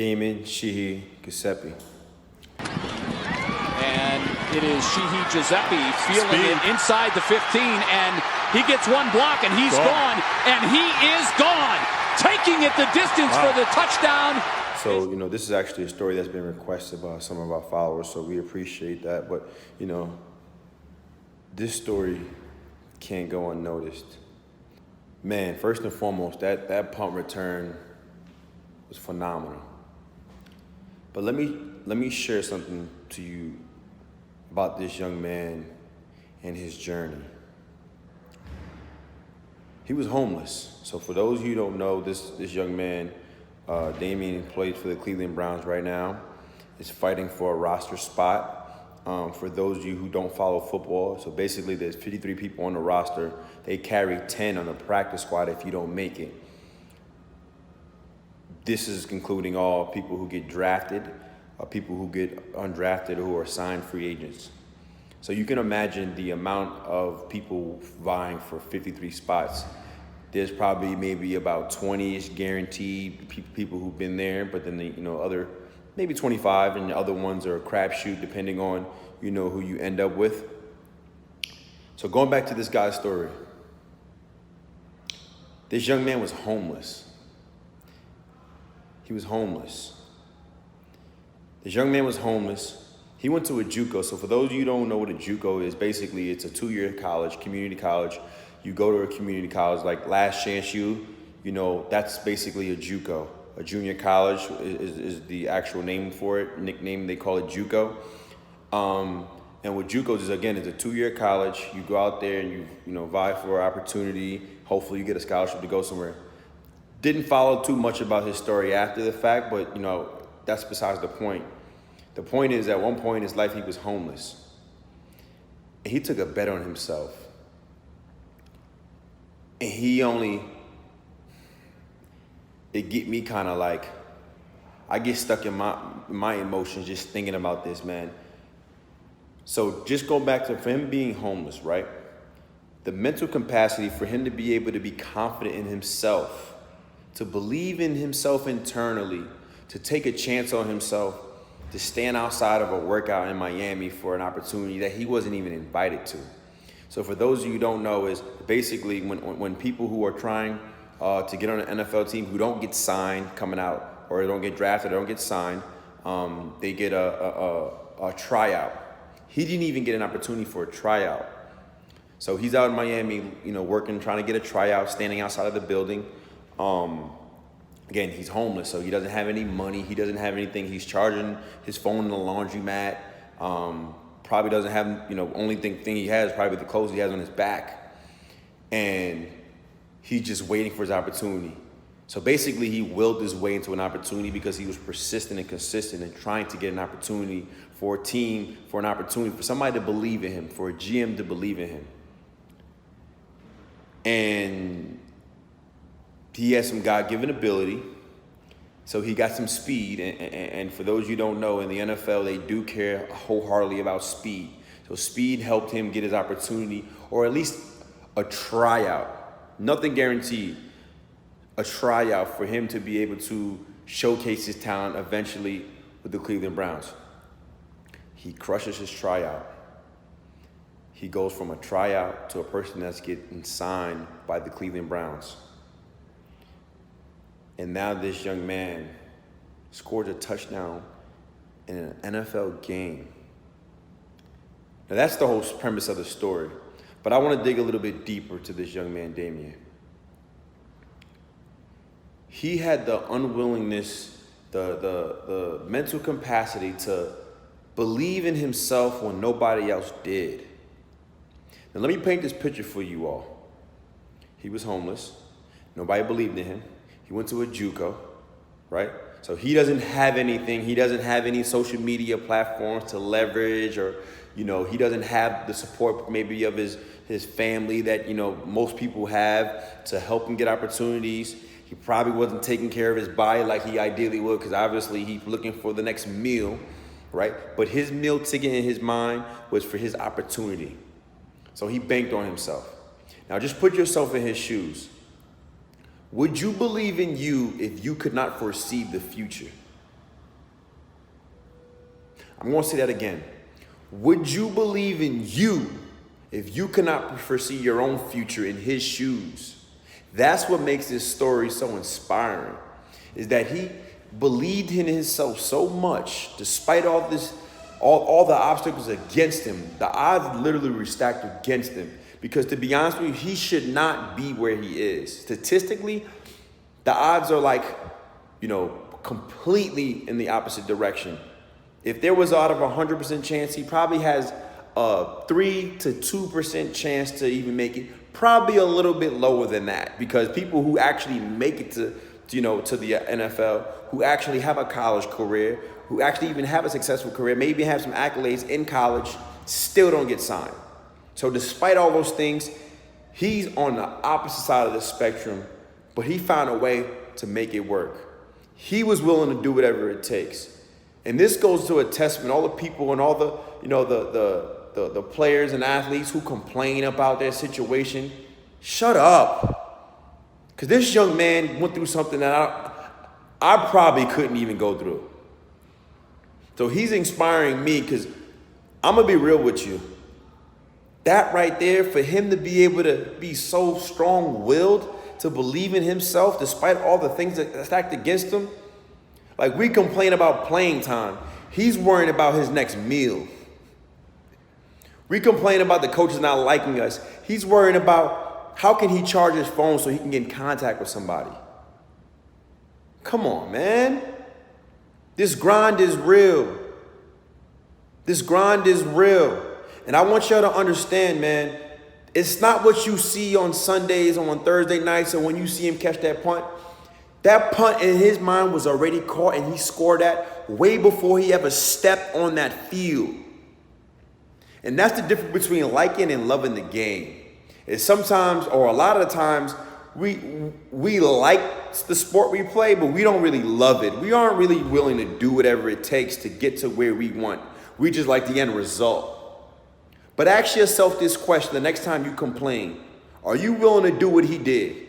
Damon Sheehy Giuseppe. And it is Sheehy Giuseppe feeling it inside the 15, and he gets one block, and he's gone, and he is gone, taking it the distance for the touchdown. So, this is actually a story that's been requested by some of our followers, so we appreciate that. But, this story can't go unnoticed. Man, first and foremost, that punt return was phenomenal. But let me share something to you about this young man and his journey. He was homeless. So for those of you who don't know, this young man, Damien, plays for the Cleveland Browns right now, is fighting for a roster spot. For those of you who don't follow football, so basically there's 53 people on the roster. They carry 10 on the practice squad if you don't make it. This is including all people who get drafted, people who get undrafted, or who are signed free agents. So you can imagine the amount of people vying for 53 spots. There's probably maybe about 20-ish guaranteed people who've been there, but then the other maybe 25, and the other ones are a crapshoot depending on who you end up with. So going back to this guy's story, this young man was homeless. He was homeless. This young man was homeless. He went to a JUCO. So for those of you who don't know what a JUCO is, basically it's a 2-year college, community college. You go to a community college like Last Chance U, that's basically a JUCO. A junior college is the actual name for it, nickname, they call it JUCO. And what JUCOs is, again, it's a 2-year college. You go out there and you vie for an opportunity. Hopefully you get a scholarship to go somewhere. Didn't follow too much about his story after the fact, but that's besides the point. The point is, at one point in his life, he was homeless. And he took a bet on himself. And it get me kind of like, I get stuck in my emotions just thinking about this, man. So just go back to, for him being homeless, right? The mental capacity for him to be able to be confident in himself, to believe in himself internally, to take a chance on himself, to stand outside of a workout in Miami for an opportunity that he wasn't even invited to. So for those of you who don't know, is basically when people who are trying to get on an NFL team who don't get signed coming out, or don't get drafted, or don't get signed, they get a tryout. He didn't even get an opportunity for a tryout. So he's out in Miami, working, trying to get a tryout, standing outside of the building. Again, he's homeless, so he doesn't have any money. He doesn't have anything. He's charging his phone in the laundromat. Probably doesn't have, only thing he has is probably the clothes he has on his back. And he's just waiting for his opportunity. So basically, he willed his way into an opportunity because he was persistent and consistent in trying to get an opportunity for a team, for an opportunity, for somebody to believe in him, for a GM to believe in him. And he has some God-given ability, so he got some speed. And for those you don't know, in the NFL, they do care wholeheartedly about speed. So speed helped him get his opportunity, or at least a tryout. Nothing guaranteed. A tryout for him to be able to showcase his talent eventually with the Cleveland Browns. He crushes his tryout. He goes from a tryout to a person that's getting signed by the Cleveland Browns. And now this young man scores a touchdown in an NFL game. Now that's the whole premise of the story. But I want to dig a little bit deeper to this young man, Damien. He had the unwillingness, the mental capacity to believe in himself when nobody else did. Now let me paint this picture for you all. He was homeless. Nobody believed in him. He went to a JUCO, right? So he doesn't have anything. He doesn't have any social media platforms to leverage, or, he doesn't have the support maybe of his family that, most people have to help him get opportunities. He probably wasn't taking care of his body like he ideally would, because obviously he's looking for the next meal, right? But his meal ticket in his mind was for his opportunity. So he banked on himself. Now just put yourself in his shoes. Would you believe in you if you could not foresee the future? I'm going to say that again. Would you believe in you if you cannot foresee your own future in his shoes? That's what makes this story so inspiring, is that he believed in himself so much, despite all this, all the obstacles against him. The odds literally were stacked against him. Because to be honest with you, he should not be where he is. Statistically, the odds are like, completely in the opposite direction. If there was out of 100% chance, he probably has a 3 to 2% chance to even make it. Probably a little bit lower than that, because people who actually make it to the NFL, who actually have a college career, who actually even have a successful career, maybe have some accolades in college, still don't get signed. So despite all those things, he's on the opposite side of the spectrum, but he found a way to make it work. He was willing to do whatever it takes. And this goes to a testament, all the people and all the players and athletes who complain about their situation, shut up. Because this young man went through something that I probably couldn't even go through. So he's inspiring me, because I'm going to be real with you. That right there, for him to be able to be so strong-willed, to believe in himself despite all the things that stacked against him. Like, we complain about playing time. He's worrying about his next meal. We complain about the coaches not liking us. He's worrying about how can he charge his phone so he can get in contact with somebody. Come on, man. This grind is real. This grind is real. And I want y'all to understand, man, it's not what you see on Sundays or on Thursday nights or when you see him catch that punt. That punt in his mind was already caught, and he scored that way before he ever stepped on that field. And that's the difference between liking and loving the game. Is sometimes, or a lot of the times, we like the sport we play, but we don't really love it. We aren't really willing to do whatever it takes to get to where we want. We just like the end result. But ask yourself this question the next time you complain. Are you willing to do what he did?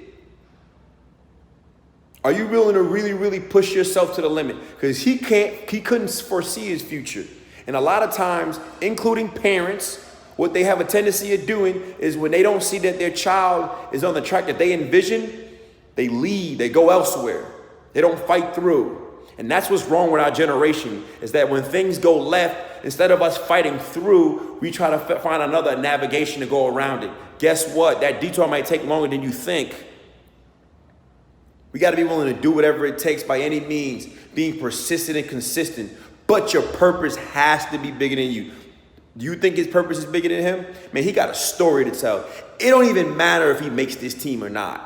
Are you willing to really, really push yourself to the limit? Because he couldn't foresee his future. And a lot of times, including parents, what they have a tendency of doing is when they don't see that their child is on the track that they envision, they leave, they go elsewhere. They don't fight through. And that's what's wrong with our generation, is that when things go left, instead of us fighting through, we try to find another navigation to go around it. Guess what? That detour might take longer than you think. We got to be willing to do whatever it takes by any means, being persistent and consistent. But your purpose has to be bigger than you. Do you think his purpose is bigger than him? Man, he got a story to tell. It don't even matter if he makes this team or not,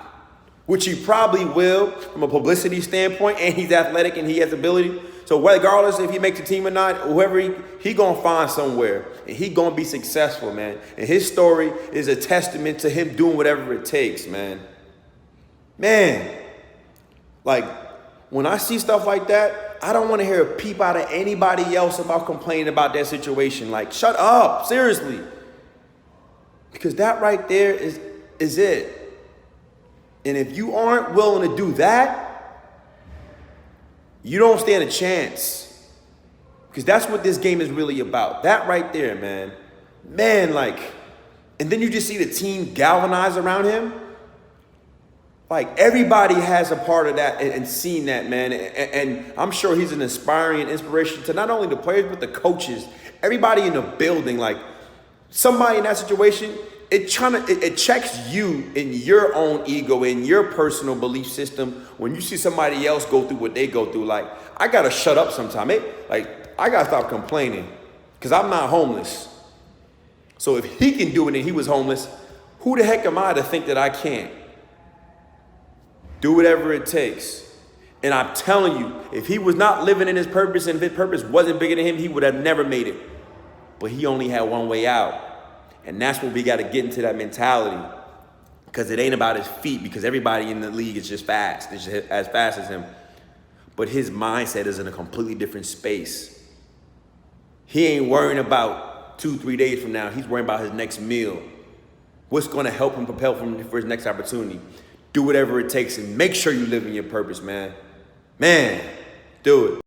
which he probably will from a publicity standpoint, and he's athletic and he has ability. So regardless if he makes the team or not, whoever he gonna find somewhere, and he gonna be successful, man. And his story is a testament to him doing whatever it takes, man. Man, like, when I see stuff like that, I don't want to hear a peep out of anybody else about complaining about their situation. Like, shut up, seriously. Because that right there is it. And if you aren't willing to do that, you don't stand a chance. Because that's what this game is really about. That right there, man. Man, like, and then you just see the team galvanize around him. Like, everybody has a part of that and seen that, man. And I'm sure he's an inspiring and inspiration to not only the players, but the coaches. Everybody in the building. Like, somebody in that situation, it checks you in your own ego, in your personal belief system. When you see somebody else go through what they go through, like, I got to shut up sometime. I got to stop complaining, because I'm not homeless. So if he can do it and he was homeless, who the heck am I to think that I can't? Do whatever it takes. And I'm telling you, if he was not living in his purpose and if his purpose wasn't bigger than him, he would have never made it. But he only had one way out. And that's what we got to get into, that mentality. Because it ain't about his feet, because everybody in the league is just fast. It's just as fast as him. But his mindset is in a completely different space. He ain't worrying about 2-3 days from now. He's worrying about his next meal. What's going to help him propel for his next opportunity. Do whatever it takes and make sure you live in your purpose, man. Man, do it.